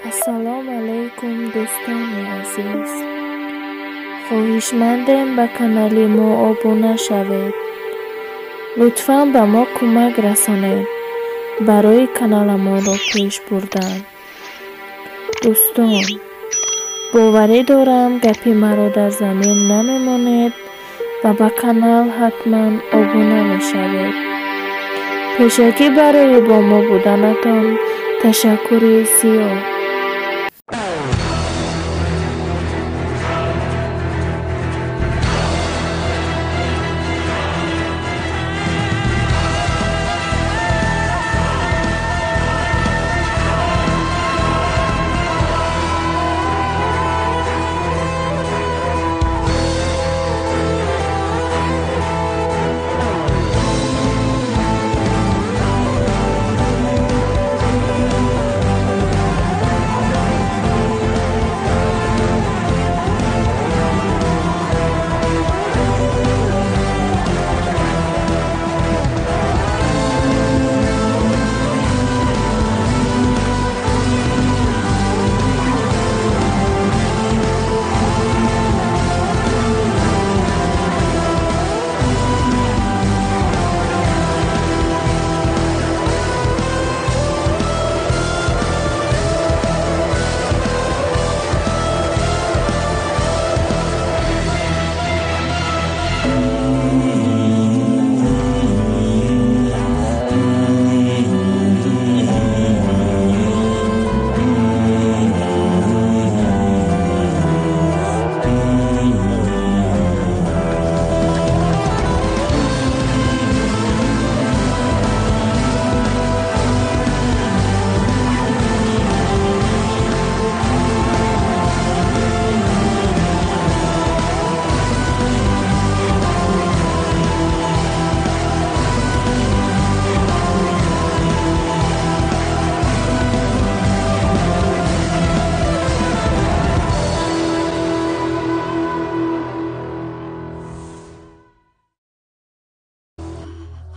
السلام علیکم دوستان عزیز. خواهشمندم به کانال ما ابونه شوید. لطفاً به ما کمک رسانید برای کانال ما را پیش بردن. دوستان باوری دارم گپی مرا در زمین نمیماند و به کانال حتما ابونه میشوید. پیشکی برای با ما بودنتان تشکر زیاد.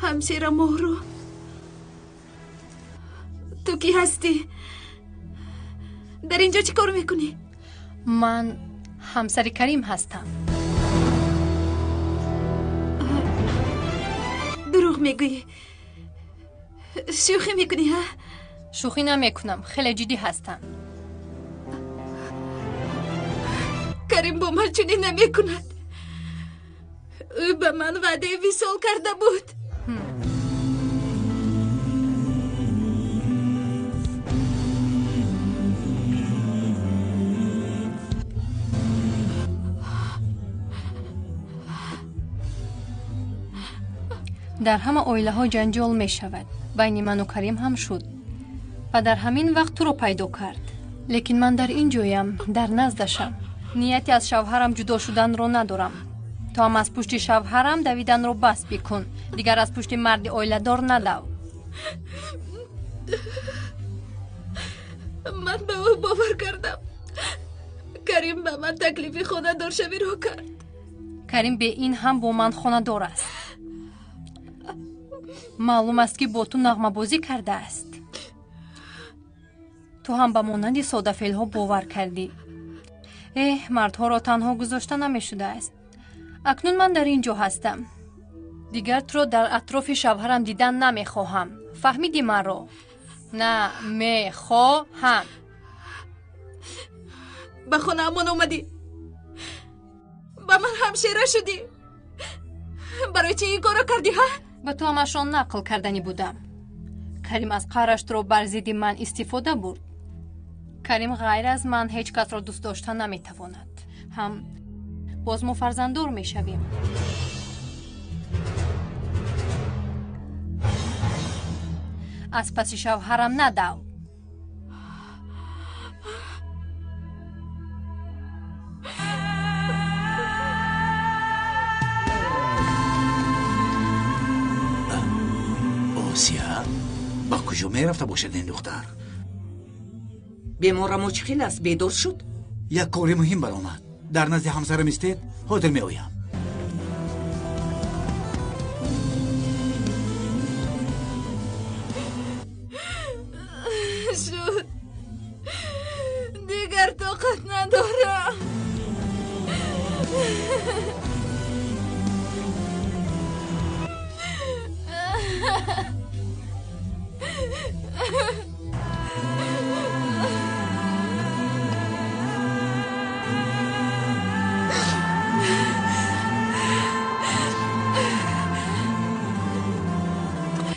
همسر مهرو، تو کی هستی؟ در اینجا چی کار میکنی؟ من همسر کریم هستم. دروغ میگویی؟ شوخی میکنی ها؟ شوخی نمیکنم، خیلی جدی هستم. کریم با من چنین نمیکند. او به من وعده وصال کرده بود. در همه اویله ها جنجال می شود. بین من و کریم هم شد و در همین وقت تو رو پیدا کرد. لیکن من در این جایم، در نزدشم. نیتی از شوهرم جدا شدن رو ندارم. تو هم از پشت شوهرم دویدن رو بس بکن. دیگر از پشت مرد اویله دار ندو. من به او باور کردم. کریم به من تکلیف خانه دار شوی رو کرد. کریم به این هم با من خانه دار است. معلوم است که با تو نغمه بازی کرده است. تو هم به مانند ساده فعل ها باور کردی. مردها را تنها گذاشته نمی شده است. اکنون من در اینجا هستم. دیگر تو را در اطراف شوهرم دیدن نمی خواهم. فهمیدی من را؟ نه می خواهم. به خانه امان اومدی. به من همشیره شدی. برای چی این کارو کردی ها؟ به تو همشان نقل کردنی بودم. کریم از قهرش تو را بر ضد من استفاده برد. کریم غیر از من هیچ کس را دوست داشته نمیتواند. هم باز ما فرزنددار میشویم. از پس شوهرم ندو. آسیا با کجا میرفته باشد این دختر؟ بیمار مشکل است. بیدار شد. یک کاری مهم برآمد. در نزد همسرم استید. حاضر می آیم. شد ندارم.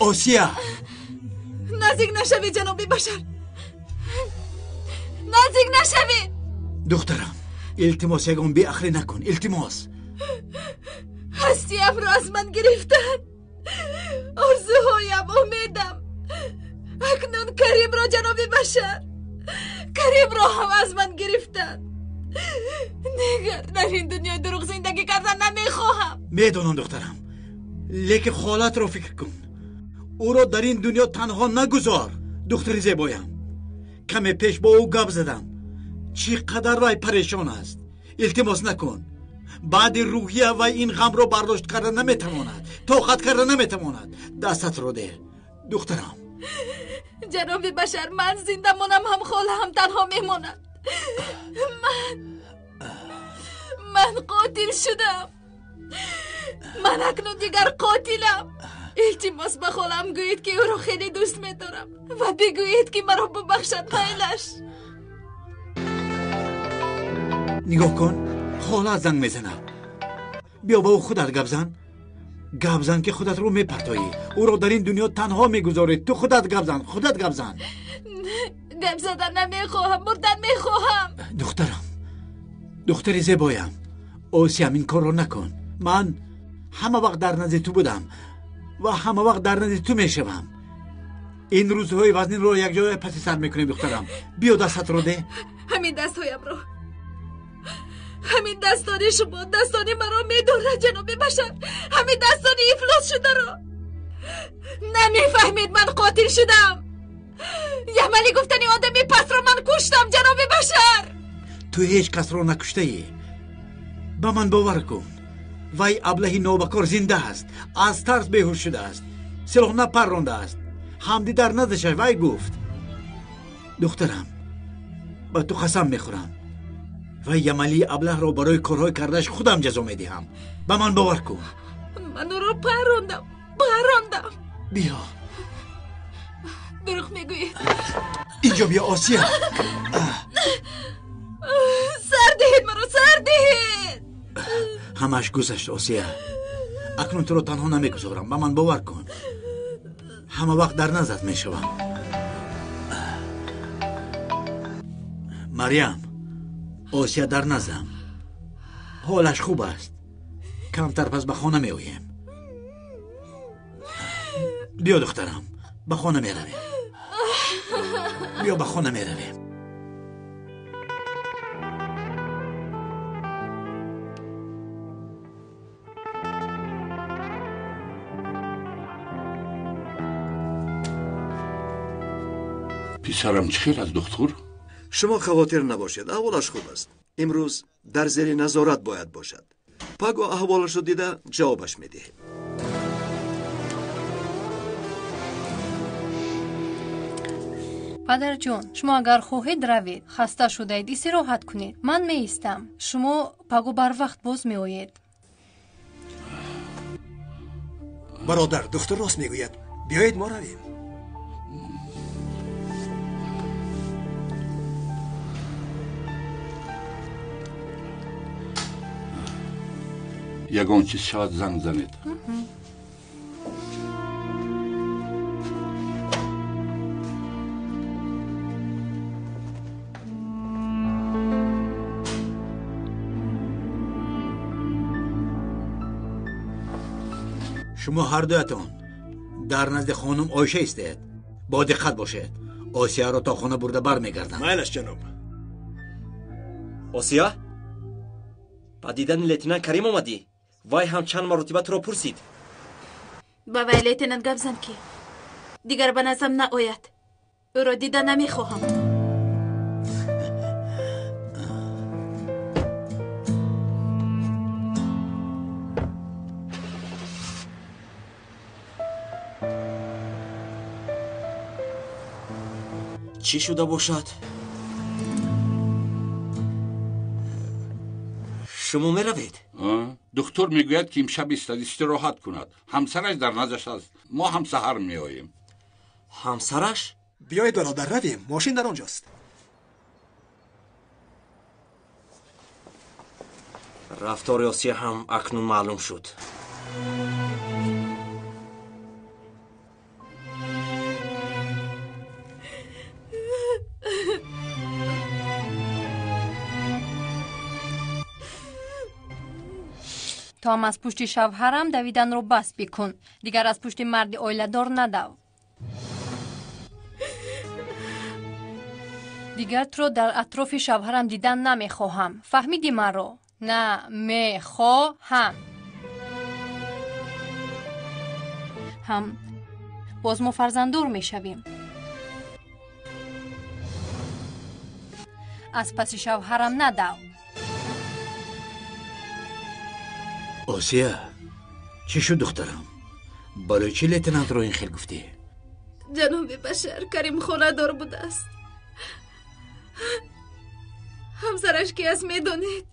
آسیا نزدیک نشوید جناب بشر، نزدیک نشوید. دخترم التماس یگان بی اخری نکن. التماس. هستیم را از من گرفتن، آرزوهایم، امیدم. اکنون کریم را جناب بشر، کریم را هم از من گرفتن. دیگر در این دنیا دروغ زندگی کردن نمیخواهم. میدونم دخترم، لیکن حالت را فکر کن. او را در این دنیا تنها نگذار. دختری زیبایم، کمی پیش با او گپ زدم. چقدر وای پریشان است. التماس نکن. بعد روحیه و این غم را برداشت کردن نمیتواند، طاقت کردن نمیتواند. دستت رو ده دخترم. جناب بشر، من زنده مانم هم خاله هم تنها میماند. من قاتل شدم. من اکنون دیگر قاتلم. التماس به خالم گویید که او را خیلی دوست میدارم و بگویید که مرا ببخشد میلش. نگاه کن، خاله زنگ میزنه. بیا با او خودت گپ زن. گپ زن که خودت رو میپرتایی. او را در این دنیا تنها میگذاری. تو خودت گپ زن، خودت گپ زن. گپ زدن نمیخواهم، مردن میخواهم. دخترم، دختری زیبایم، آسیا این کار رو نکن. من همه وقت در نزد تو بودم و همه وقت در نزد تو میشوم. این روزهای وزنین رو یک جای پس سر میکنیم. دخترم بیا دستت رو ده. همین دستهایم رو، همین دستانی شما، دستانی مرا میداره جناب بشر. همین دستانی افلاس شده رو. نمیفهمید من قاتل شدم. یملی گفتنی آدمی پس رو من کشتم جناب بشر. تو هیچ کس رو نکشته ای. با من باور کن. وای ابلهی نوبکار زنده است. از ترس بیهوش شده است. سلاح نپرانده است. حمدی در نزدش وای گفت. دخترم با تو قسم میخورم، و یملی ابله را برای کارهای کردش خودم جزا میدهم. با من باور کن. من او را پراندم. بیا. دروغ میگویید. اینجا بیا آسیا. سر دهید مرا، سر دهید. همش گذشت آسیا. اکنون تو رو تنها نمیگذارم. با من باور کن. همه وقت در نظرت میشوم. مریم، آسیا در نزدم. حالش خوب است. کمتر پس به خانه می آییم. بیا دخترم، به خانه می رویم. بیا به خانه می رویم. پسرم چه خیر از دکتر؟ شما خواطر نباشید، احوالش خوب است. امروز در زیر نظارت باید باشد. پگو احوالش رو دیده جوابش میدهیم. پدر جان، شما اگر خواهید روید، خسته شدید، استراحت کنید. من می ایستم. شما پگو بر وقت باز می آیید. برادر، دکتر راست میگوید. بیایید ما رویم. یگان چیز شاید زنگ زنید. شما هر دویتان در نزد خانم آیشه استید. با دقت باشید. آسیا را تا خانه برده بر میگردم. میلش جناب. آسیا؟ با دیدن لیتنان کریم آمدی؟ وای هم چند مرتبه تو را پرسید. با وی لیتنان گپ زن که دیگر به نظرم نآید. او را دیده نمیخواهم. چی شده باشد؟ شما میروید؟ دکتر میگوید که امشب ایستاد استراحت کند. همسرش در نزدش است. ما هم سحر میآییم. همسرش؟ بیایید برادر رویم، ماشین در آنجاست. رفتار آسیا هم اکنون معلوم شد. تا هم از پشت شوهرم دویدن رو بس بکن. دیگر از پشت مرد اویلدار ندو. دیگر تو رو در اطراف شوهرم دیدن نمیخواهم. فهمیدی من رو؟ نه میخواهم. هم باز ما فرزندور میشویم. از پس شوهرم ندو. آسیا چی شد دخترم؟ برای چی لیتنانت رو این خیل گفتی؟ جناب بشر کریم خانه دار بوده است. همسرش کی است میدونید؟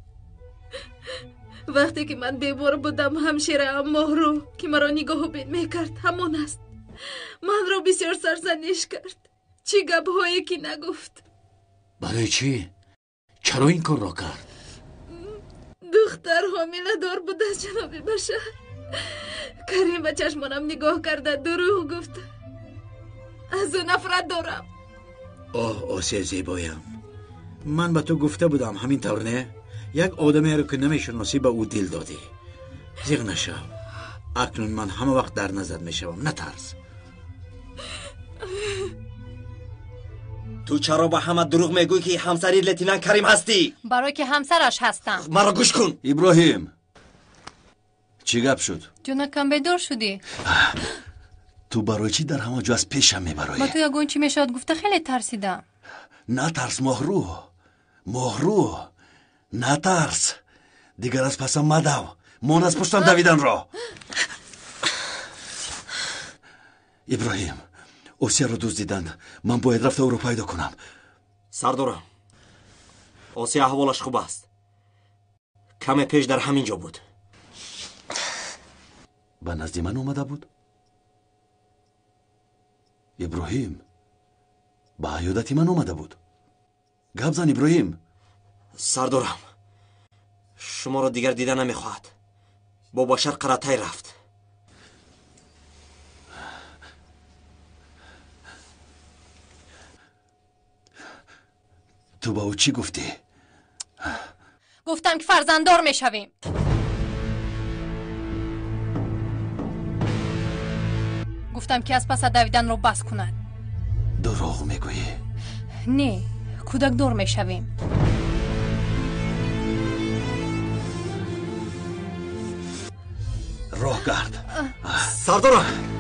وقتی که من بیمار بودم همشیره ماهرو که مرا نگاه بین میکرد همان است. من را بسیار سرزنش کرد. چی گپ هایی که نگفت. برای چی؟ چرا این کار را کرد؟ دختر حامله دار بود از جناب بشر. کریم به چشمانم نگاه کرده دروغ گفت. از او نفرت دارم. آسیا زیبایم، من به تو گفته بودم همین طور نه؟ یک آدمی رو که نمیشناسی به او دل دادی. زیغ نشو. اکنون من همه وقت در نظر میشوم، نترس. تو چرا با همه دروغ میگویی که همسری لتینان کریم هستی؟ برای که همسرش هستم. مرا گوش کن. ابراهیم چی گپ شد؟ جونکم بدور شدی. تو برای چی در همه جا از پیشم میبرایی؟ با تو یگون چی میشد گفته خیلی ترسیدم. نترس مهرو نترس. دیگر از پسم مدو. من از پشتم دویدن را. ابراهیم آسیا رو دزدیدند. من باید رفته او رو پیدا کنم. سردارم آسیا احوالش خوب است. کم پیش در همین جا بود. به نزد من اومده بود؟ ابراهیم به عیادت من اومده بود. گپ زن ابراهیم. سردارم شما را دیگر دیده نمیخواهد. با بشر قرطای رفت. تو با او چی گفتی؟ گفتم که فرزنددار میشویم. گفتم که از پس دویدن رو بس کند. دروغ میگویی؟ نه کودک دار میشویم. راه گرد. سردارم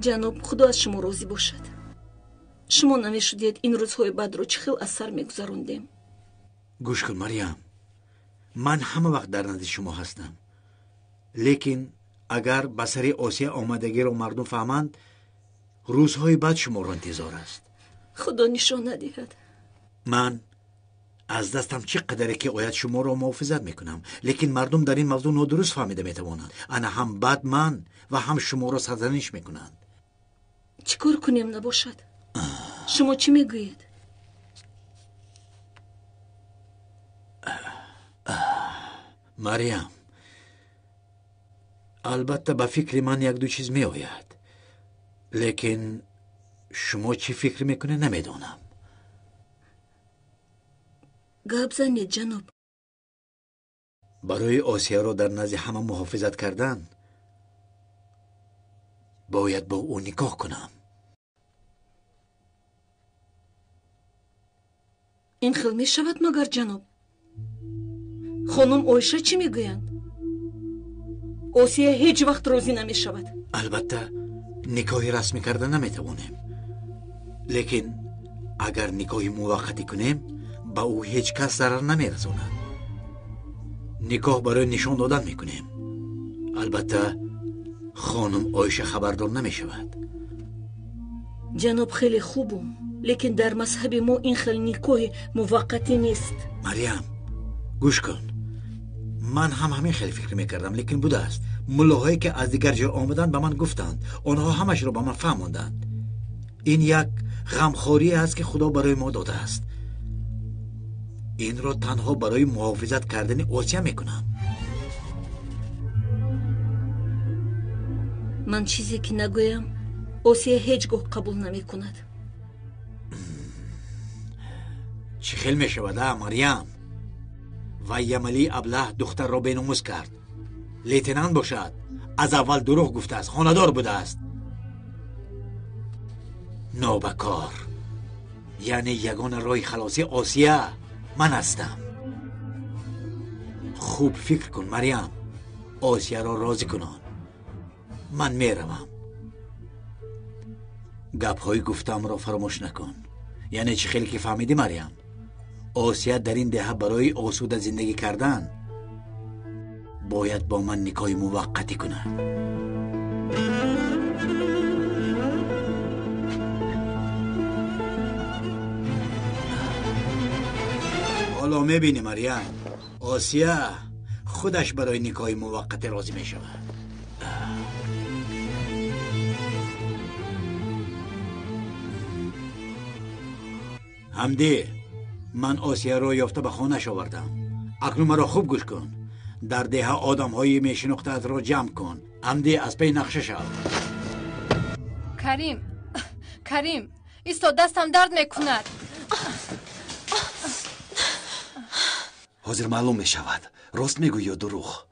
جناب خدا از شما راضی باشد. شما نمیشدید این روزهای بد رو چه خیلی از سر میگذروندیم. گوش کن مریم، من همه وقت در نزد شما هستم. لیکن اگر بسری آسیا آمدگی رو مردم فهمند روزهای بعد شما رو انتظار است. خدا نشان ندهد. من از دستم چه قدره که باید شما رو محافظت میکنم، لیکن مردم در این موضوع نادرست فهمیده میتوانند. انا هم بعد من و هم شما رو سرزنش میکنند. چیکار کنیم نباشد؟ شما چی میگویید؟ مریم، البته به فکر من یک دو چیز می آید، لیکن شما چی فکر میکنه نمیدونم. گپ زنید جناب. برای آسیا رو در نزد همه محافظت کردن باید با او نکاح کنم. این خیل می شود مگر جناب؟ خانم آیشه چی میگویند؟ آسیه هیچ وقت راضی نمی شود. البته نکاح رسمی کردن نمیتوانیم، لیکن اگر نکاح موقتی کنیم با او هیچ کس ضرر نمیرساند. نکاح برای نشان دادن میکنیم. البته خانم آیشه خبردار نمیشود. جناب خیلی خوبم، لیکن در مذهب ما این خیل نکاح موقتی نیست. مریم گوش کن، من هم همین خیلی فکر میکردم، لیکن بوده است ملاهایی که از دیگر جا آمدن به من گفتند، آنها همش رو به من فهماندند. این یک غمخواری است که خدا برای ما داده است. این را تنها برای محافظت کردن آسیه میکنم. من چیزی که نگویم آسیه هیچگاه قبول نمی کند. چی خیل می شود مریم؟ و یملی ابله دختر را بیناموس کرد. لیتنان باشد، از اول دروغ گفته است، خانه‌دار بوده است. نابکار، یعنی یگان راه خلاصی آسیه من هستم. خوب فکر کن مریم، آسیه را راضی کنان. من میروم. گپ‌های گفتم را فراموش نکن. یعنی چی خیلی که فهمیدی مریم؟ آسیه در این دهه برای آسوده زندگی کردن باید با من نکاح موقتی کنه. حالا میبینی مریم، آسیه خودش برای نکاح موقت راضی میشود. حمدی، من آسیه را یافته به خانه‌اش آوردم. اکنون مرا خوب گوش کن. در ده آدم های میشناختت را جمع کن. حمدی از پی نقشه شو. کریم ایستا، دستم درد میکند. حاضر معلوم میشود راست میگویی یا دروغ.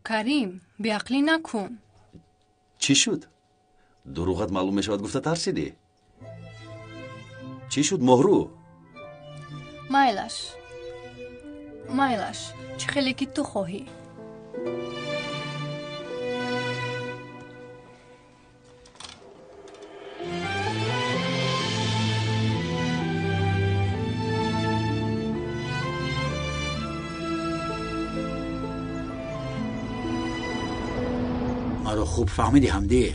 کریم بیعقلی نکن. چی شد؟ دروغت معلوم میشود گفته ترسیدی؟ چی شد مهرو؟ مایلش چه خیلی که تو خواهی. مرا خوب فهمیدی حمدی؟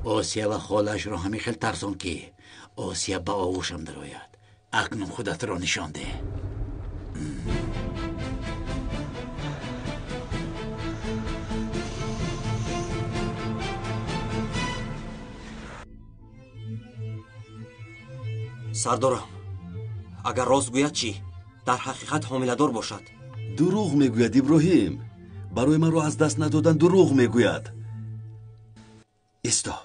آسیه و خالش را همین خیلی ترسان که آسیه با آغوشم در آید. اکنون خودت را نشان ده. سردارم، اگر راست گوید چی؟ در حقیقت حامله‌دار باشد. دروغ میگوید ابراهیم. برای من رو از دست ندادن دروغ میگوید. استا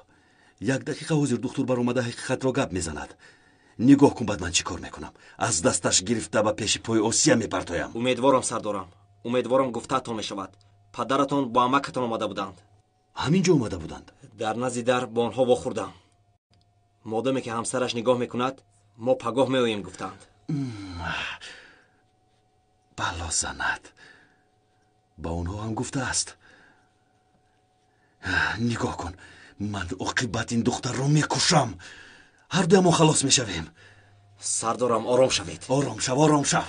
یک دقیقه حضور دکتر بر اومده حقیقت را گپ میزند. نگاه کن بعد من چی کار میکنم. از دستش گرفته به پیش پای آسیه میپرتایم. امیدوارم سردارم، امیدوارم گفته تا میشود. پدرتان با عمکتان آمده بودند. همینجا اومده بودند؟ در نزد در با آنها واخوردم. مادامی که همسرش نگاه میکند ما پگاه میآییم گفتند. بلا زند. با اونها هم گفته است. نگاه کن، من عاقبت این دختر رو میکشم. هر دو ما خلاص میشویم. سردارم آرام شوید. آرام شو.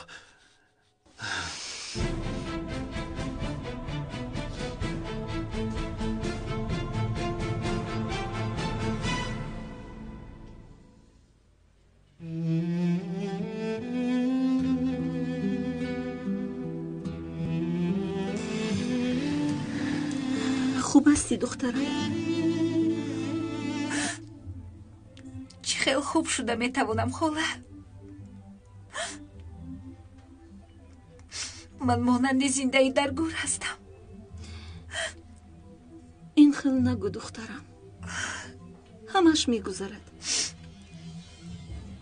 خوب هستی دخترم؟ چی خیلی خوب شده میتوانم خاله. من مانند زنده در گور هستم. این خیل نگو دخترم، همش میگذرد،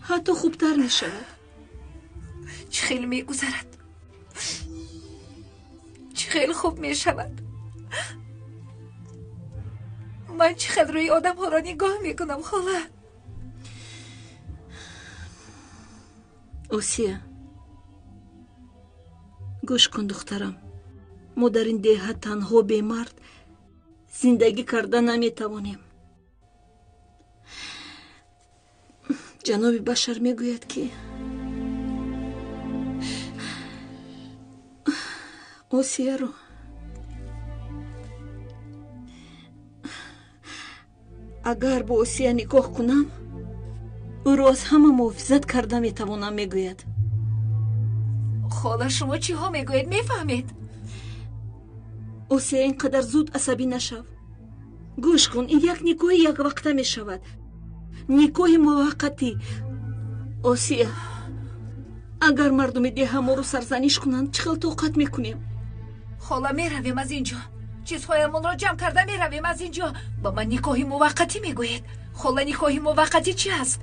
حتی خوبتر میشود. چی خیلی میگذرد، چی خیلی خوب میشود. من چقدر روی آدم ها را نگاه میکنم خاله. осия гӯш кун духтарам, мо дар ин деҳа танҳо бемард зиндагӣ карда наметавонем. ҷаноби башар мегӯяд ки осияро агар бо осия никоҳ кунам, ӯро аз ҳама муҳофизат карда метавонам, мегӯяд. хола шумо чиҳо мегӯед мефаҳмед? осия ин қадар зуд асабӣ нашав. гӯш кун, ин як никоҳи яквақта мешавад, никоҳи муваққатӣ. осия, агар мардуми деҳа моро сарзаниш кунанд, чӣ хел тоқат мекунем? хола меравем аз ин ҷо, чизҳоямонро ҷамъ карда меравем аз ин ҷо. ба ман никоҳи муваққатӣ мегӯед? хола, никоҳи муваққатӣ чӣ аст?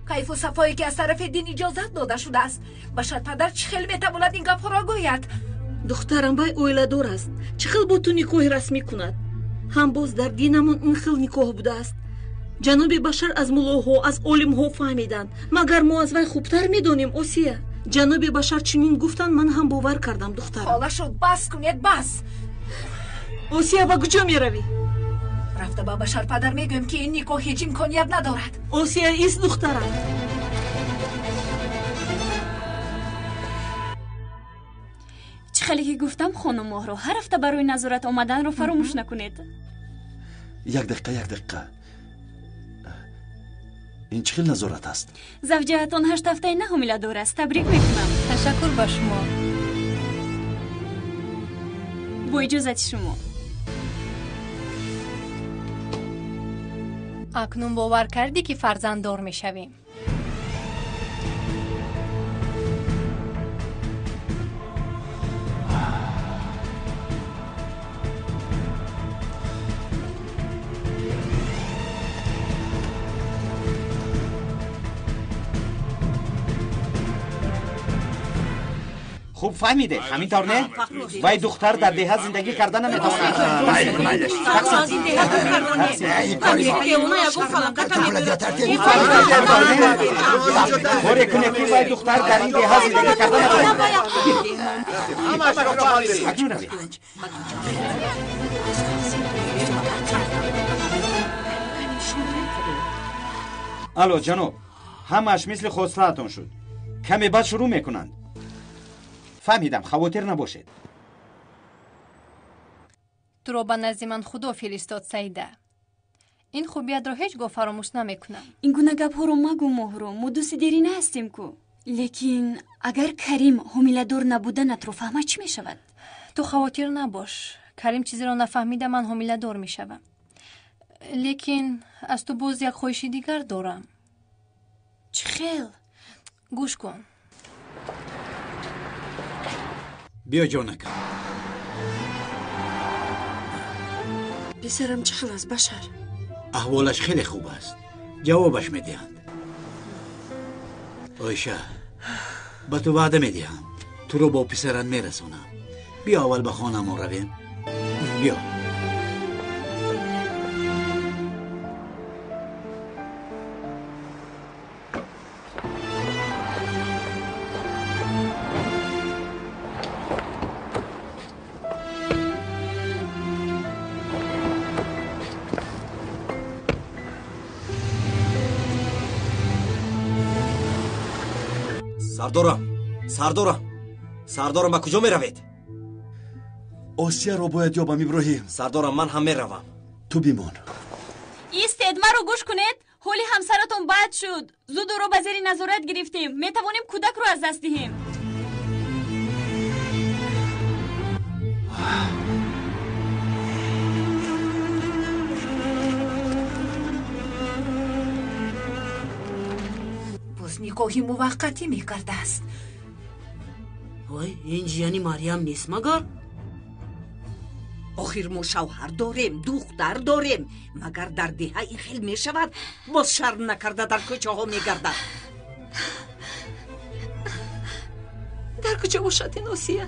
кайфу сафое ки аз тарафи дин иҷозат дода шудааст. башарпадар чӣ хел метавонад ин гапҳоро гӯяд? духтарам, вай оиладор аст. чӣ хел бо ту никоҳи расмӣ кунад? ҳам боз дар динамон ин хел никоҳ будааст. ҷаноби башар аз муллоҳо, аз олимҳо фаҳмиданд. магар мо аз вай хубтар медонем? осия, ҷаноби башар чунин гуфтанд, ман ҳам бовар кардам. духтарам, хола шуд, бас кунед, бас. осия, ба куҷо меравӣ? рафта ба башарпадар мегӯем ки ин никоҳ ҳеҷ имконият надорад. осия, ист духтарам. чӣ хеле ки гуфтам хонум моҳро, ҳар ҳафта барои назорат омаданро фаромӯш накунед. як дақиқа. ин чӣ хел назорат аст? завҷаатон 8 ҳафтаи на ҳомиладор аст. табрик мекунам. ташаккур ба шумо. бо иҷозати шумо. акнун бовар кардӣ ки фарзанддор мешавем. خوب فهمیده همینطور نه؟ وای دختر در دهه زندگی کردن نمیتواند. باره کنه که وای دختر در این دهه زندگی کردن نمیتواند. الو جناب، همش مثل خسراتون شد. کمی بعد شروع میکنند. فهمیدم، خواطر نباشید. تو رو به نزد من خدا فرستاد سعیده. این خوبیت رو هیچ گاه فراموش نمیکنم. این گونه گپ‌ها مگو مهرو، ما دوست دیری نهستیم کو. لیکن اگر کریم حامله‌دار نبودنت رو فهمه چی میشود؟ تو خواطر نباش. کریم چیزی رو نفهمیده من حامله‌دار میشوم. لیکن از تو باز یک خواهش دیگر دارم. چه خیل؟ گوش کن. بیا جانکم. پسرم چه خل است بشر؟ احوالش خیلی خوب است. جوابش میدهند. آیشه، با تو وعده میدهم تو رو با پسرم میرسونم. بیا اول به خانه ما رویم. بیا. سردارم با کجا می روید؟ آسیا رو باید یابم ابراهیم. سردارم من هم می روم. تو بیمون. ایستید، ما رو گوش کنید. حالی همسرتون بد شد. زود رو به زیر نظارت گرفتیم. می توانیم کودک رو از دست دهیم. باز نیکوهی موقتی می کرده است. وای، این جیانی مریم نیست مگر؟ آخر ما شوهر داریم، دختر داریم. مگر در دهه این خیل می شود باز شرم نکرده در کوچه ها می گردد. در کجا باشد این آسیه؟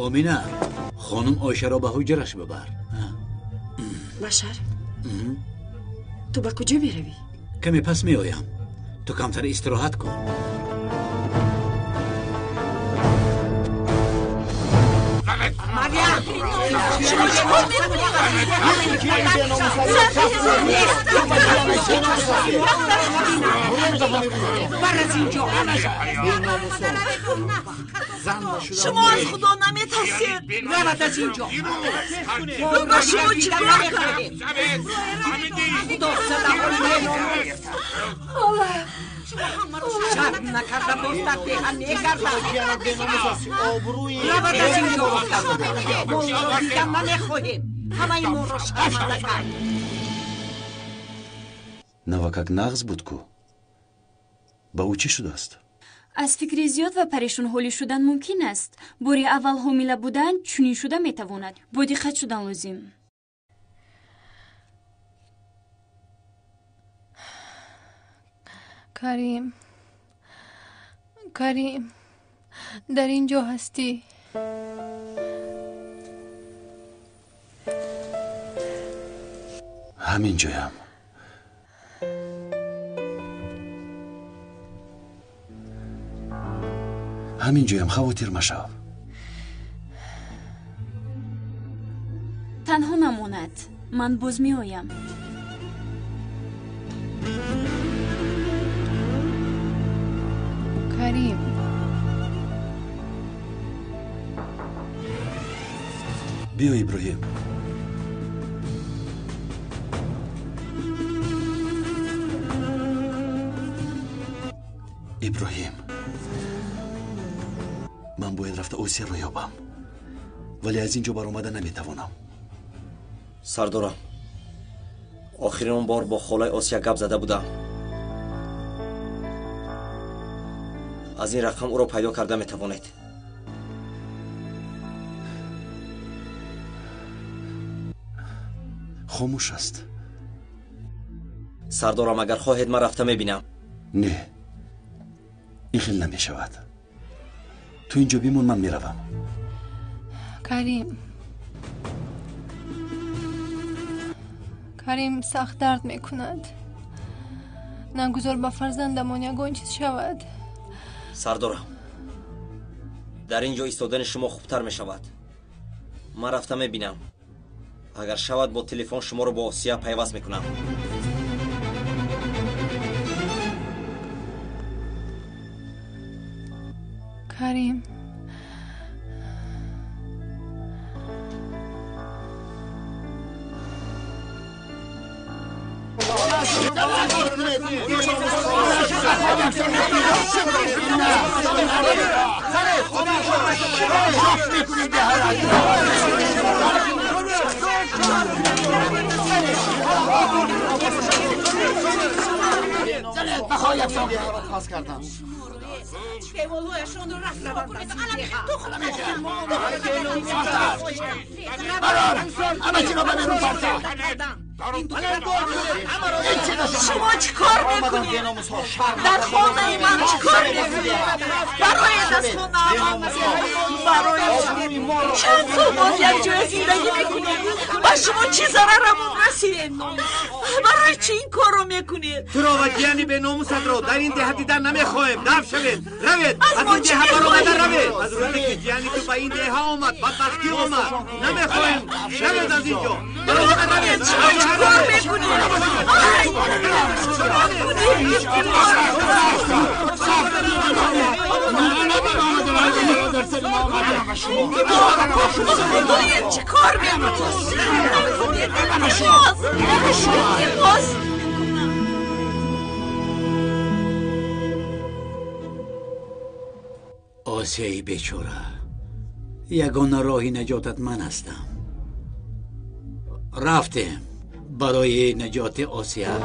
آمینا خانم آیشه را به حجرش ببر. بشر تو به کجا میروی؟ کمی پس می آیم. تو کمتر استراحت کن. مریم شما چیکار بر از اینجا شما از خدا نمیترسید؟ رود از اینجا. بابا شما چیکار کردید؟ خدا شرم نکردم دوستت بیهن نکردم. رود از اینجا ما را دیدم نمیخواهیم. همه ما را شرمنده کرد. навакак нағз буд ку ба ӯ чӣ шудааст? аз фикри зиёд ва парешонҳолӣ шудан мумкин аст. бори аввал ҳомила будан чунин шуда метавонад. бодиққат шудан лозим. карим дар ин ҷо ҳастӣ? ҳамин ҷоям. ҳамин ҷоям, хавотир машав. танҳо намонад. ман боз меоям. карим биё иброҳим. иброҳим, ман бояд рафта осияро ёбам, вале аз ин ҷо баромада наметавонам. сардора, охирин бор бо холаи осия гап зада будам. аз ин рақам ӯро пайдо карда метавонед. хомӯш аст. сардорам, агар хоҳед ман рафта мебинам. не, ин хел намешавад. ту ин ҷо бимон, ман меравам. карим сахт дард мекунад. нагузор ба фарзандамон ягон чиз шавад. сардора, дар ин ҷо истодани шумо хубтар мешавад. ман рафта мебинам. агар шавад бо телефон шуморо бо осия пайваст мекунам. карим شما چی کار میکنید؟ در خانه من چی کار میکنید؟ برای دست خانه برای چند سال باز یک جای زندگی میکنید؟ و شما چی ضررمون رسید؟ برای چی این کار رو میکنید؟ تو رو و جیانی به ناموست رو در این دهه دیدن نمیخواهیم. دفع شوید، روید از این دهه برآمده روید. از روزی که جیانی تو به این دهه آمد بدبختی آمد نمیخواهیم. روید از اینجا برآمده روید. چیکار میکنی؟ چه کار آسیای بیچاره، یگانه راهی نجاتت من هستم. رفتیم برای نجات آسیا.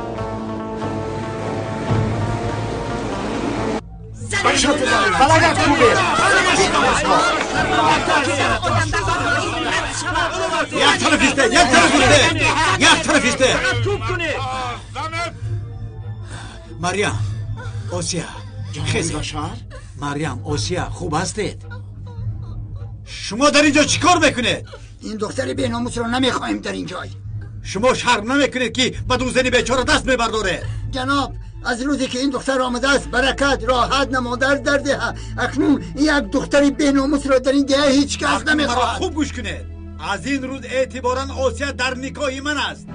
یک طرف ایسته، یک طرف ایسته، یک طرف ایسته. مریم، آسیا، خیلی مریم، آسیا، خوب هستید؟ شما در اینجا چیکار میکنید؟ این دختر بی‌ناموس رو نمیخوایم در این جای. شما شرم نمیکنید که به دوزنی بیچاره دست میبرداره؟ جناب، از روزی که این دختر آمده است برکت راحت نمادر در ده. اکنون یک دختر بی‌ناموس رو در این ده هیچ کس نمیخواد. خوب گوش کنید، از این روز اعتبارا آسیا در نکاح من است.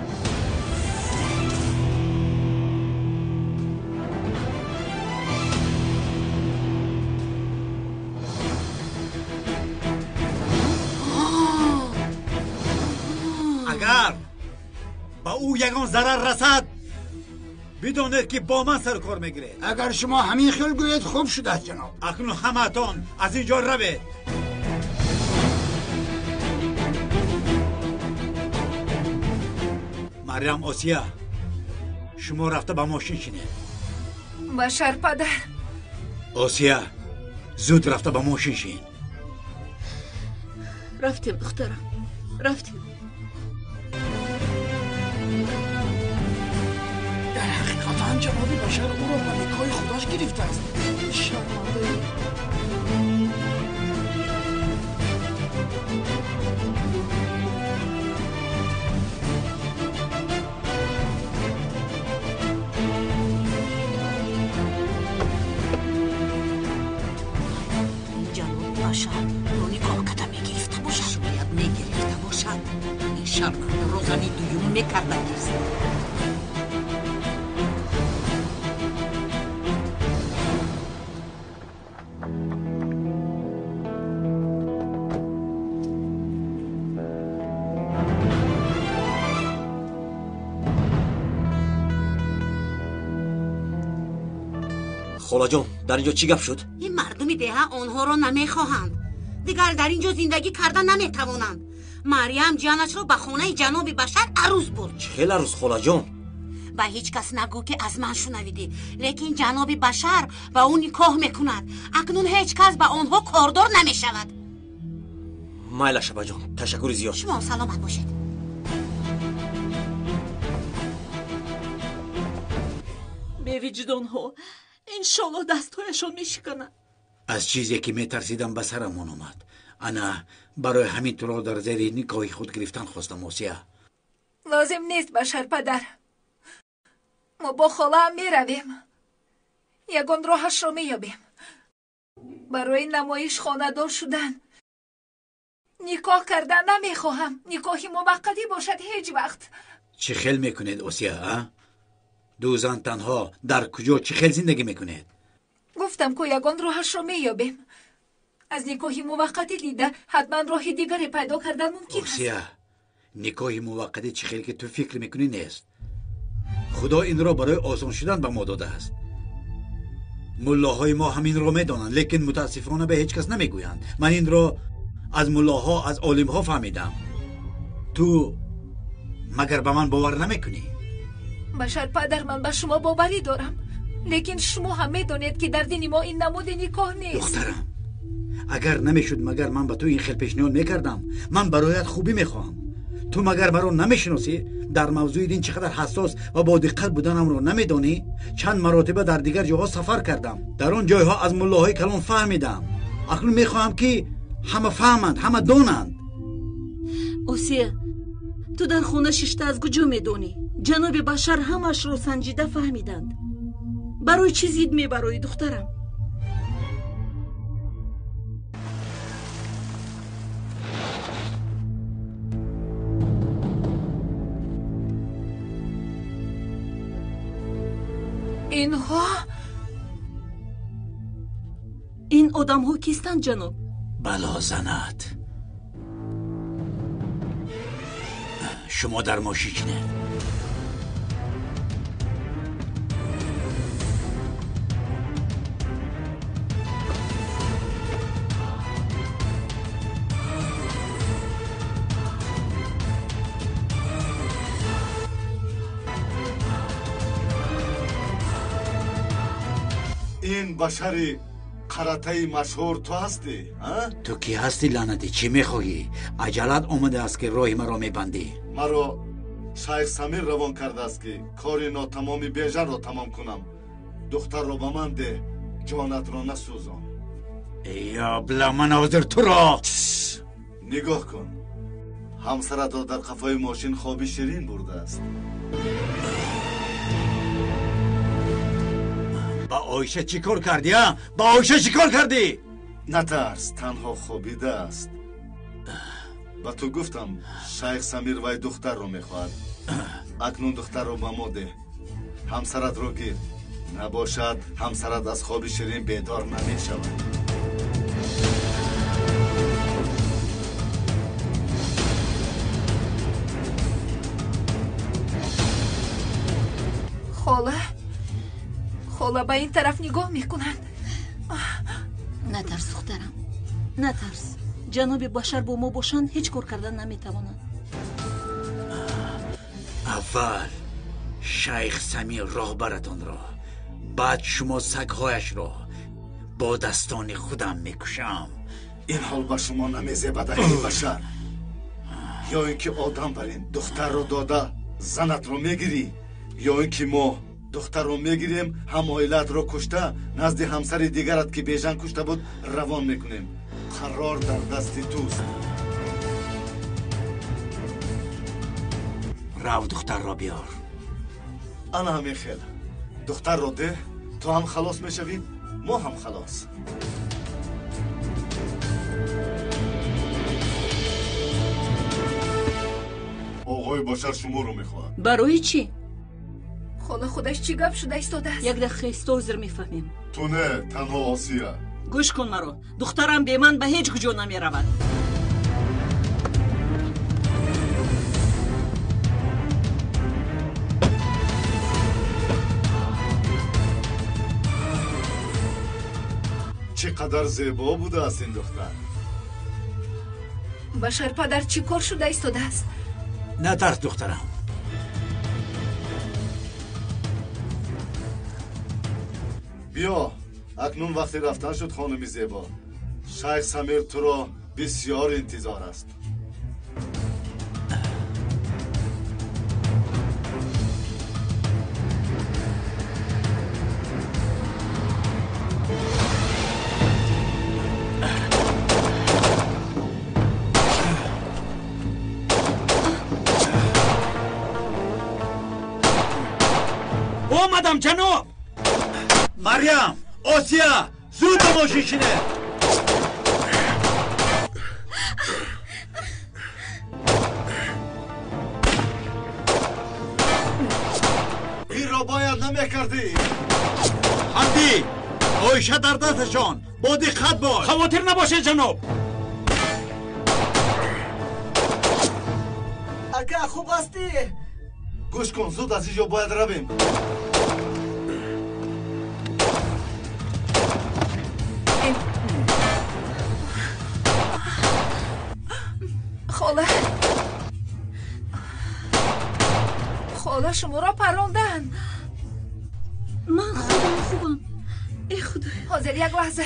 اگر با او یگان ضرر رسد بدونید که با من سر کار میگیره. اگر شما همین خیل گوید خوب شده است جناب. اکنون همتون از اینجا روید. مریم، آسیا، شما رفته با ماشین شینید. بشر پدر. آسیا، زود رفته با ماشین شین. رفتیم دخترم، رفتیم. در حقیقتا جناب بشر او را به نکاح خودش گرفته است. شرمنده. جناب بشر رو نکاح قدم میگرفته باشد. شاید میگرفته باشد. این شرمنده روزنی دویون میکرده است. خاله جان، در اینجا چی گپ شد؟ این مردم ده آنها را نمیخواهند. دیگر در اینجا زندگی کردن نمیتوانند. مریم جانش را به خانه جناب بشر عروس برد. چه عروس خاله جان؟ به هیچ کس نگو که از من شنویدی، لیکن جناب بشر با اون نکاح میکند. اکنون هیچ کس به آنها کاردار نمیشود. مایل شبا جان، تشکر زیاد. شما سلامت باشید. به وجدان ها انشالله دستهایشان میشکنند. از چیزی که میترسیدم به سرمون اومد. انا برای همین تو را در زیر نکاح خود گرفتن خواستم. آسیا، لازم نیست بشر پدر. ما با خاله هم میرویم. یگان راهش را مییابیم. برای نمایش خانه‌دار شدن نکاح کردن نمیخواهم. نکاحی موقتی باشد هیچ وقت. چه خیل میکنید آسیا؟ دو زن تنها در کجا چه خیل زندگی میکنید؟ گفتم که یگان راهش را مییابیم. از نکاحی موقتی دیده حتما راه دیگری پیدا کردن ممکن است. آسیا، نکاح موقتی چه خیلی که تو فکر میکنی نیست. خدا این را برای آسان شدن به ما داده است. ملاهای ما همین را میدانند، لیکن متاسفانه به هیچ کس نمیگویند. من این را از ملاها، از عالمها فهمیدم. تو مگر به من باور نمیکنی؟ بشر پدر، من به شما باوری دارم، لیکن شما هم میدانید که در دین ما این نمود نکاح نیست. دخترم، اگر نمیشد مگر من به تو این خیل پیشنهاد میکردم. من برایت خوبی میخواهم. تو مگر مرا نمیشناسی؟ در موضوع دین چقدر حساس و با دقت بودنم رو نمیدانی؟ چند مراتبه در دیگر جاها سفر کردم. در اون جایها از ملاهای کلان فهمیدم. اکنون میخواهم که همه فهمند، همه دونند. اوسیه، تو در خونه ششته از کجا میدونی؟ جناب بشر همش رو سنجیده فهمیدند. برای چی زید میبرای دخترم؟ اینها این آدم ها کیستند جناب؟ بلا زند. شما در ماشینه. این بشری قراتهی مشهور تو هستی؟ تو کی هستی لعنتی؟ چی میخواهی؟ عجلت آمده است که راه مرا میبندی. مرا شیخ سمیر روان کرده است که کاری ناتمامی بیژن را تمام کنم. دختر را به من ده، جانت را نسوزان. یا بلا من حاضر تو را. نگاه کن، همسرت را در قفای ماشین خوابی شیرین برده است. با آیشه چی کار کردی؟ با آیشه چی کار کردی؟ نترس، تنها خوابیده است. با تو گفتم شیخ سمیر وای دختر رو میخواد. اکنون دختر رو به ما ده، همسرت رو گیر. نباشد همسرت از خواب شیرین بیدار نمیشود. خاله به این طرف نگاه میکنند. نترس دخترم، نترس. جناب بشر با ما باشند هیچ کار کردن نمیتوانند. اول شیخ سمیر راهبرتان را، بعد شما سگهایش را با دستان خودم میکشم. این حال به شما نمیزیبد ای بشر. یا اینکه آدم برین دختر رو داده زنت رو میگیری، یا اینکه ما دختر رو میگیریم هم آیلت رو کشته نزد همسر دیگرت که بیژن کشته بود روان میکنیم. قرار در دستی توست. رو دختر را بیار. انا همین خیل. دختر رو ده، تو هم خلاص میشوید، ما هم خلاص. آقای بشر شما رو میخواد. برای چی؟ خاله خودش چی گپ شده ایستاده است؟ یک دقیقه ایستا حضر میفهمیم. تو نه، تنها آسیه. گوش کن مرا، دخترم به من به هیچ کجا نمی رود. چقدر زیبا بوده است این دختر. بشر پدر چی کار شده ایستاده است؟ نترس دخترم. بیا، اکنون وقتی رفتن شد خانمی زیبا. شیخ سمیر تو را بسیار انتظار است. اومدم جناب. مریم، آسیا، زود به ماشین شینه. این را باید نمیکردی. حمدی، آیشه در دستشان، با دقت باش. خواطر نباشه جناب. اگه خوب هستی؟ گوش کن، زود از اینجا باید رویم. خاله شما را پروندن. من خوبم. ای خدا. حاضر یک لحظه.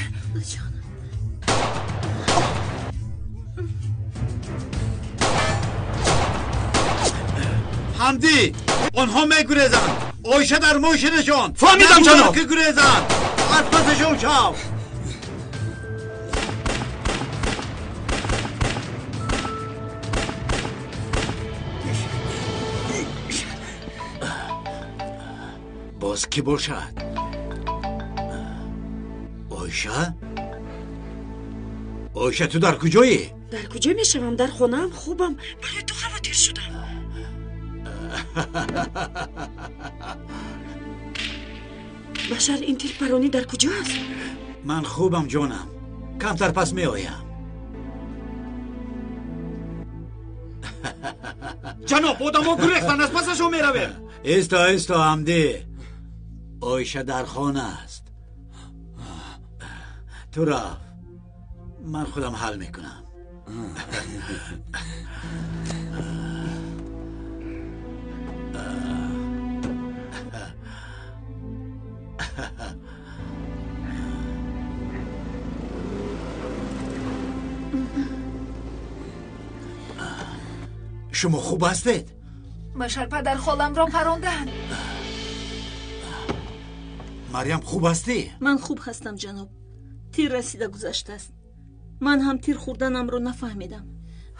حمدی، آنها میگریزند. آیشه در ماشینشان. فهمیدم جناب. که گریزند. از پسشون شو. باز کی باشد؟ آیشه؟ آیشه تو در کجایی؟ در کجا میشوم؟ در خونم خوبم. برای تو خواطر شدم. башар ин тирпаронӣ дар куҷост? ман хубам ҷонам, камтар пас меоям. ҷаноб, одамо гурехтан, аз пасашон меравем. исто ҳамдӣ, ойша дар хона аст. ту раф, ман худам ҳал мекунам. шумо хуб ҳастед? башар падар холамро паронданд. марьям, хуб ҳастӣ? ман хуб ҳастам ҷаноб. тир расида гузаштааст. ман ҳам тир хӯрданамро нафаҳмидам.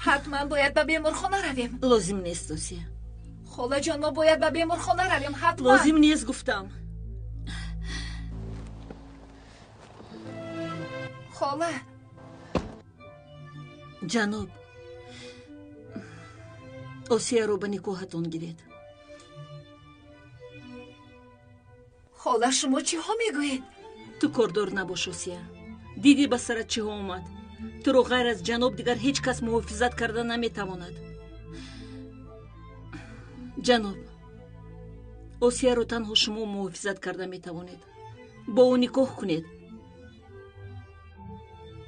ҳатман бояд ба беморхона равем. лозим нест осия. холаҷон, мо бояд ба беморхона равем, ҳатман. лозим нест гуфтам. хола. ҷаноб, осияро ба никоҳатон гиред. хола, шумо чиҳо мегӯед? ту кордор набош осия. диди ба сарат чиҳо омад. туро ғайр аз ҷаноб дигар ҳеҷ кас муҳофизат карда наметавонад. ҷаноб, осияро танҳо шумо муҳофизат карда метавонед. бо ӯ никоҳ кунед.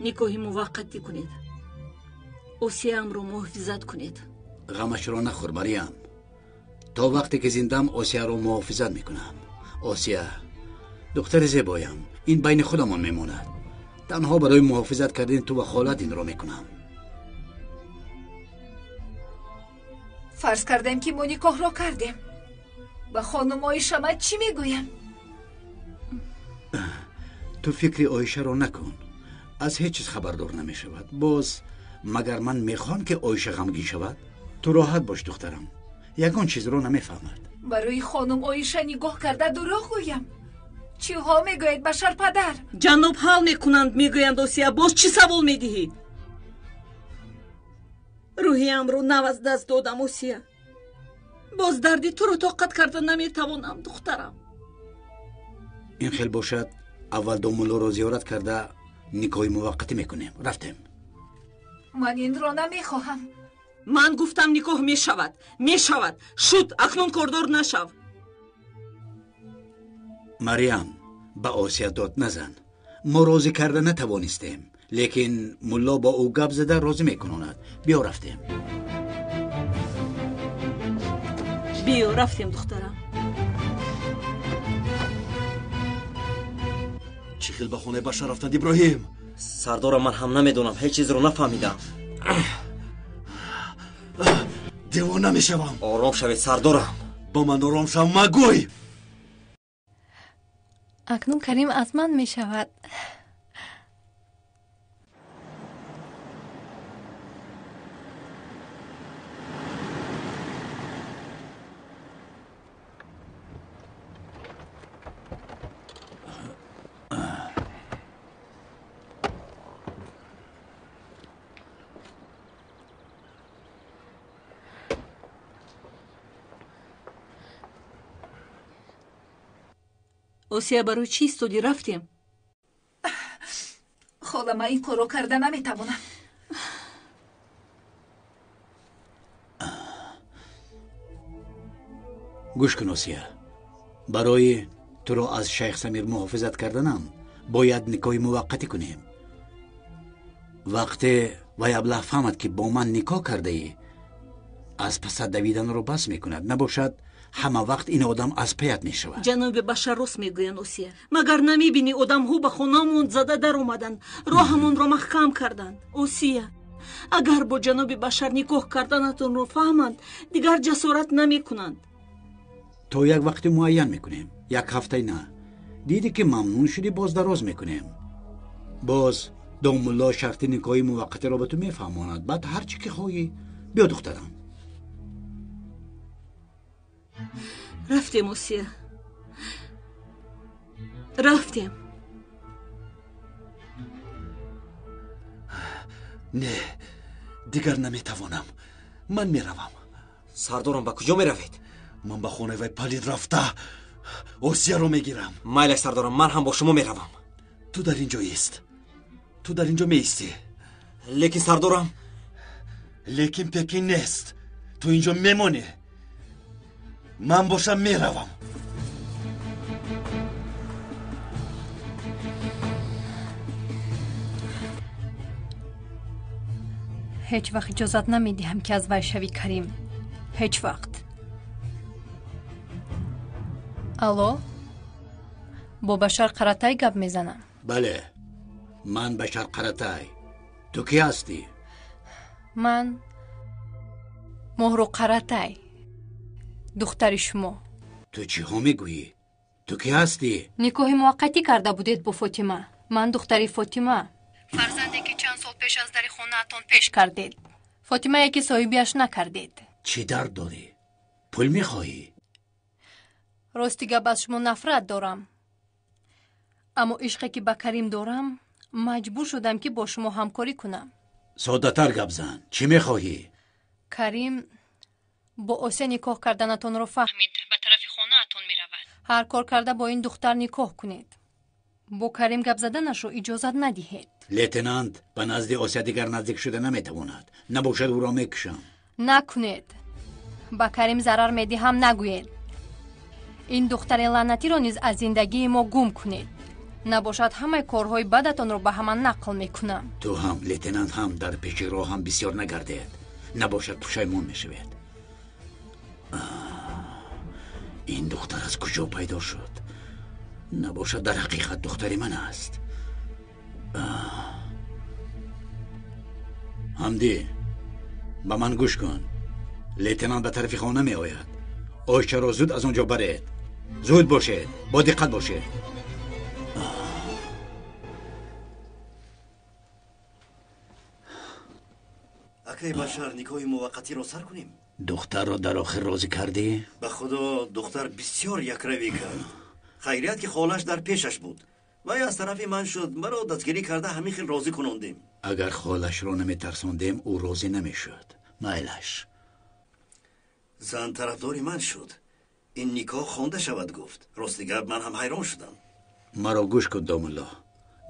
никоҳи муваққатӣ кунед. осиямро муҳофизат кунед. ғамашро нахӯр, марьям. то вақте ки зиндам осияро муҳофизат мекунам. осия, духтари зебоям, ин байни худамон мемонад. танҳо барои муҳофизат кардани ту ва холат инро мекунам. фарз кардем ки мо никоҳро кардем. ба хонум Оиша ман чӣ мегӯям? ту фикри Оишаро накун. аз ҳеҷ чиз хабардор намешавад. боз магар ман мехоҳам ки Оиша ғамгин шавад? ту роҳат бош духтарам. ягон чизро намефаҳмад. барои хонум Оиша нигоҳ карда дурӯғ гӯям. чиҳо мегӯед башар падар? ҷаноб ҳал мекунанд, мегӯянд осия. боз чӣ савол медиҳӣ? рӯҳиямро нав аз даст додам осия. боз дарди туро тоқат карда наметавонам духтарам. ин хел бошад, аввал домуллоро зиёрат карда никоҳи муваққатӣ мекунем. рафтем. ман инро намехоҳам. ман гуфтам никоҳ мешавад. мешавад. шуд, акнун кордор нашав. марьям, ба осия дод назан. мо розӣ карда натавонистем, лекин мулло бо ӯ гап зада розӣ мекунонад. биё рафтем. биё рафтем духтарам. чӣ хел ба хонаи башар рафтанд иброҳим? сардора, ман ҳам намедонам, ҳеҷ чизро нафаҳмидам. девона мешавам. ором шавед сардора. ба ман ором шав магӯй. акнун карим аз ман мешавад. осия, барои чӣ истоди? рафтем. хола, ман ин корро карда наметавонам. гӯш кун осия. барои туро аз шайх самир муҳофизат карданам бояд никоҳи муваққатӣ кунем. вақте вай аблаҳ фаҳмад ки бо ман никоҳ кардаӣ, аз пасат давиданро бас мекунад. набошад ҳама вақт ин одам аз паят мешавад. ҷаноби башар рост мегӯянд осия. магар намебинӣ одамҳо ба хонамон зада даромаданд, роҳамонро маҳкам карданд. осия, агар бо ҷаноби башар никоҳ карданатонро фаҳманд, дигар ҷасорат намекунанд. то як вақти муайян мекунем. як ҳафтай на. диди ки мамнун шудӣ, боз дароз мекунем. боз домулло шарти никоҳи муваққатиро ба ту мефаҳмонад. баъд ҳар чӣ ки хоҳӣ. биё духтарам. рафтем осия. рафтем. не, дигар наметавонам. ман меравам. сардорам, ба куҷо меравед? ман ба хонаи вай палид рафта اوسیا رو میگیرم. مایل سردارم، من هم با شما میروم. تو در اینجا ایست. تو در اینجا میستی. لیکن سردارم. لیکن پکین نیست. تو اینجا میمونی. من باشم میروم. هیچ وقت اجازت نمیدیم که از وی شوی کریم. هیچ وقت. الو؟ با بشار قراتای گپ میزنم. بله، من بشار قراتای. تو کی هستی؟ من مهرو قراتای، دختر شما. تو چی ها میگویی؟ تو کی هستی؟ نیکوهی موقتی کرده بودید با فاطمه. من دختری فاطمه، فرزندی که چند سال پیش از در خونه‌تان پیش کردید. فاطمه یکی صاحبیش نکردید. چی درد داری؟ پول میخواهی؟ راستی گپ از شما نفرت دارم، اما عشقی که به کریم دارم مجبور شدم که با شما همکاری کنم. ساده تر گپ زن. چی میخواهی؟ کریم با اوسه نکاح کردنتون رو فهمید، به طرف خانه‌تون میرود. هر کار کرده با این دختر نکاح کنید. با کریم گپ زدنش رو اجازت ندهید. لیتنانت به نزد اوسیا دیگر نزدیک شده نمیتواند. نباشد او را میکشم. نکنید. با کریم ضرر میدهم نگویید. این دختر لعنتی را نیز از زندگی ما گم کنید. نباشد همه کارهای بدتان رو به همان نقل میکنم. تو هم لیتنانت هم در پیش راه هم بسیار نگردید. نباشد پشیمون میشوید. این دختر از کجا پیدا شد؟ نباشد در حقیقت دختر من است. حمدی، با من گوش کن. لیتنانت به طرف خانه می آید. آیشه را زود از اونجا برید. زود باشید، با دقت باشید. اکی بشر نکاح موقتی را سر کنیم. دختر را در آخر راضی کردی؟ به خدا دختر بسیار یکروی کرد. خیریت که خالش در پیشش بود. وای از طرف من شد، مرا دستگیری کرده همین خیل راضی کنوندیم. اگر خالش را نمی ترساندیم او راضی نمی شد. مایلش. زن طرفداری من شد. این نکاح خوانده شود گفت. راستی گپ من هم حیران شدم. مرا گوش کن دامالله.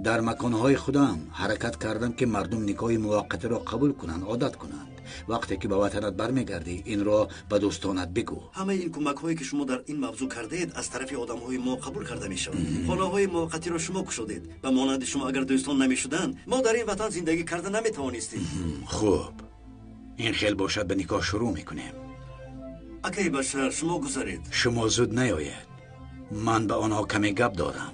در مکانهای خودم حرکت کردم که مردم نکاح موقت را قبول کنند، عادت کنند. وقتی که به وطنت برمیگردی این را به دوستانت بگو. همه این کمک هایی که شما در این موضوع کردید از طرف آدم های ما قبول کرده می شود. خانه های موقتی را شما کشیدید و مانند شما اگر دوستان نمی شدن ما در این وطن زندگی کرده نمی توانستیم. خوب، این خیل باشد به نکاح شروع میکنیم. اکی بشر شما گذارید. شما زود نیاید. من به آنها کمی گپ دارم.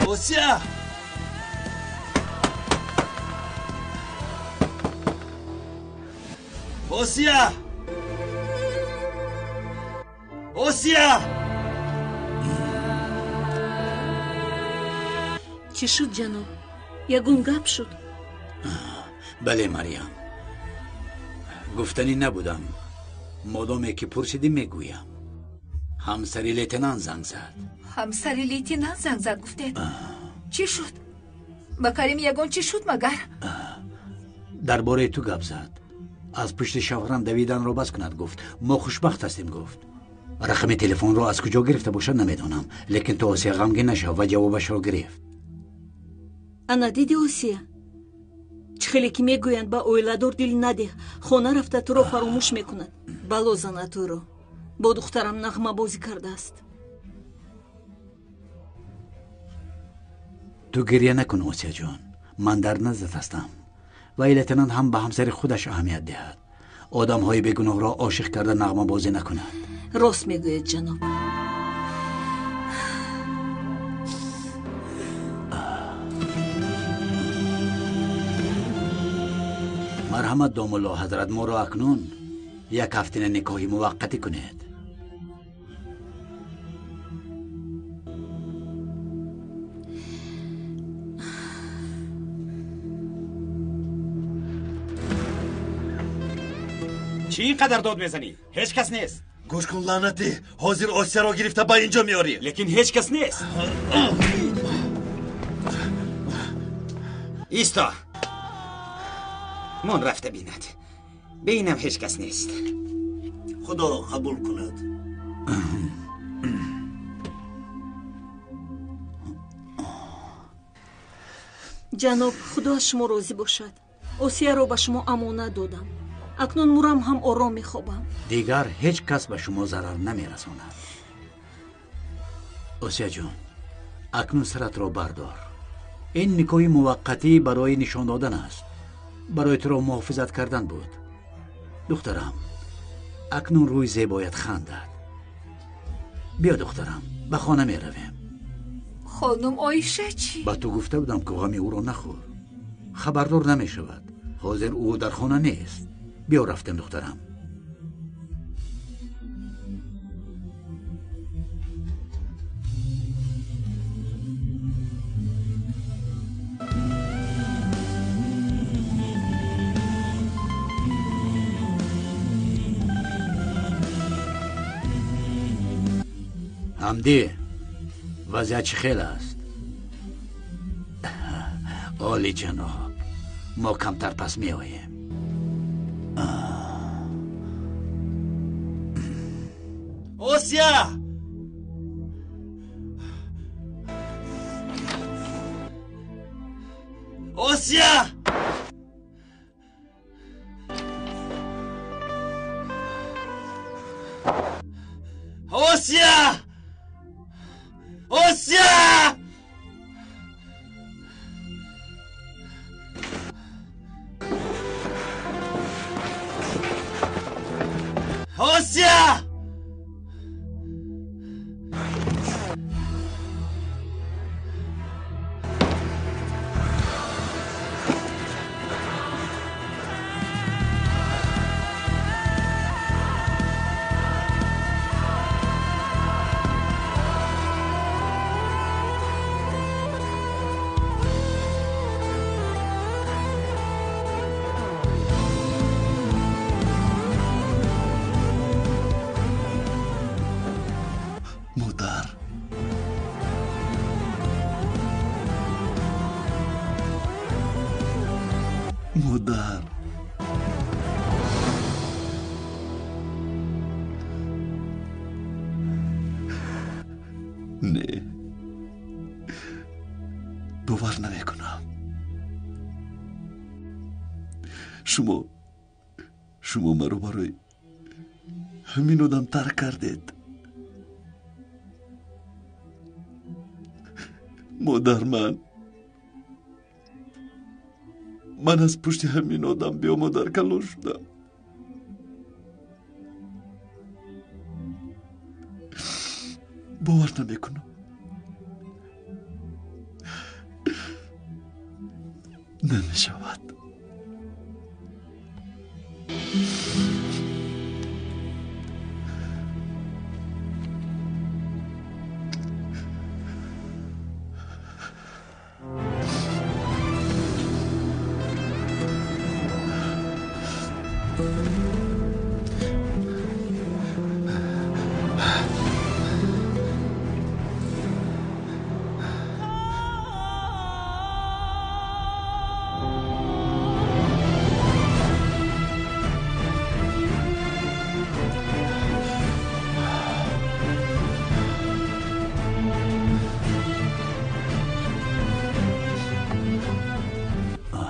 اوسیا! اوسیا! اوسیا! چی شد جناب؟ یگون گپ شد. بله مریم، گفتنی نبودم. مادامی که پرسیدی میگویم. همسری لیتنان زنگ زد. همسری لیتنان زنگ زد گفتید؟ چی شد؟ با کریم یگون چی شد مگر؟ درباره تو گپ زد. از پشت شوهرم دویدن رو بس کند گفت. ما خوشبخت هستیم گفت. رقم تلفن رو از کجا گرفته باشد نمیدونم، لیکن تو اوسیا غمگین نشو و جوابش رو گرفت. انا دیدی اوسیا؟ چه خیلی که میگویند با اویلادور دل نده، خانه رفته تو رو فراموش میکند. بلو زنه تو رو با دخترم نغمه بازی کرده است. تو گریه نکن اوسیا جان، من در نزدت هستم. و لیتنانت هم به همسر خودش اهمیت دهد. آدم های بیگناه را عاشق کرده نغمه بازی نکند. راست میگوید جناب. مرحمت دامالله حضرت، ما را اکنون یک هفته نکاحی موقتی کنید. چی اینقدر داد میزنی؟ هیچ کس نیست. گوش کن لعنتی، حاضر آسیا را گرفته با اینجا میاری. لیکن هیچ کس نیست. ایستا. من رفته بیند. بینم هیچ کس نیست. خدا قبول کند. جناب، خدا از شما راضی باشد. آسیا را به شما امانت دادم. اکنون مورم هم آرام میخوابم. دیگر هیچ کس به شما ضرر نمیرساند. آسیا جان، اکنون سرت را بردار. این نکاح موقتی برای نشان دادن است. برای تو را محافظت کردن بود. دخترم، اکنون روی زیبایت خندد. بیا دخترم، به خانه می رویم. خانم آیشه چی؟ با تو گفته بودم که غم او را نخور. خبردار نمی شود. حاضر او در خانه نیست. بیا رفتیم دخترم. حمدی، وضعیت چه خیلی است؟ عالی جناب، ما کمتر پس می آییم. آسیا! آسیا! آسیا! آسیا! آسیا! مادر نه باور نمیکنم. شما مرا برای همین آدم ترک کردید. مادر، من از پشت همین آدم بیا مادر کلان شدم. باور نمیکنم. نمیشود.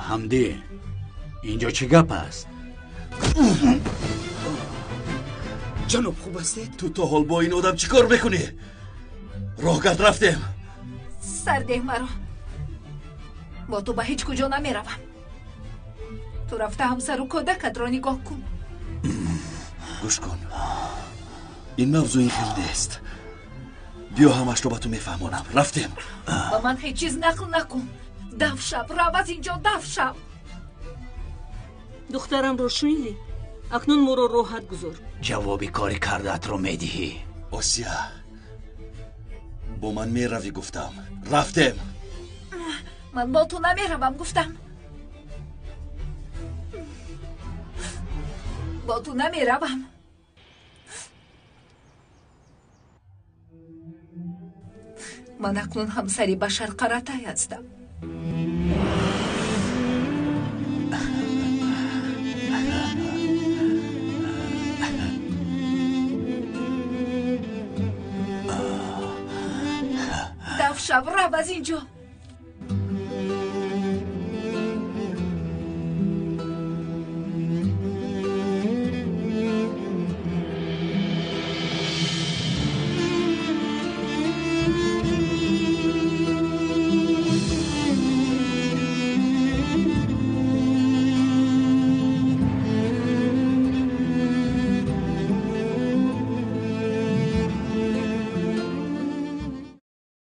حمدی، اینجا چه گپ است؟ جناب خوب هستی؟ تو تا حال با این آدم چی کار میکنی؟ راهگرد رفتیم. سرده مرا. با تو به هیچ کجا نمیروم. تو رفته همسر و کودکت را نگاه کن. گوش کن، این موضوع این خیلی نیست. بیا همش رو با تو میفهمونم. رفتیم. با من هیچ چیز نقل نکن. دف شب، رو از اینجا دف شب. دخترم رو شنیدی؟ اکنون مرا راحت گذار. جوابی کاری کردت رو میدهی؟ آسیا، با من میروی گفتم. رفتیم. من با تو نمیروم گفتم. با تو نمیروم. من اکنون همسری بشر قرطای هستم. دف شب رو از اینجا.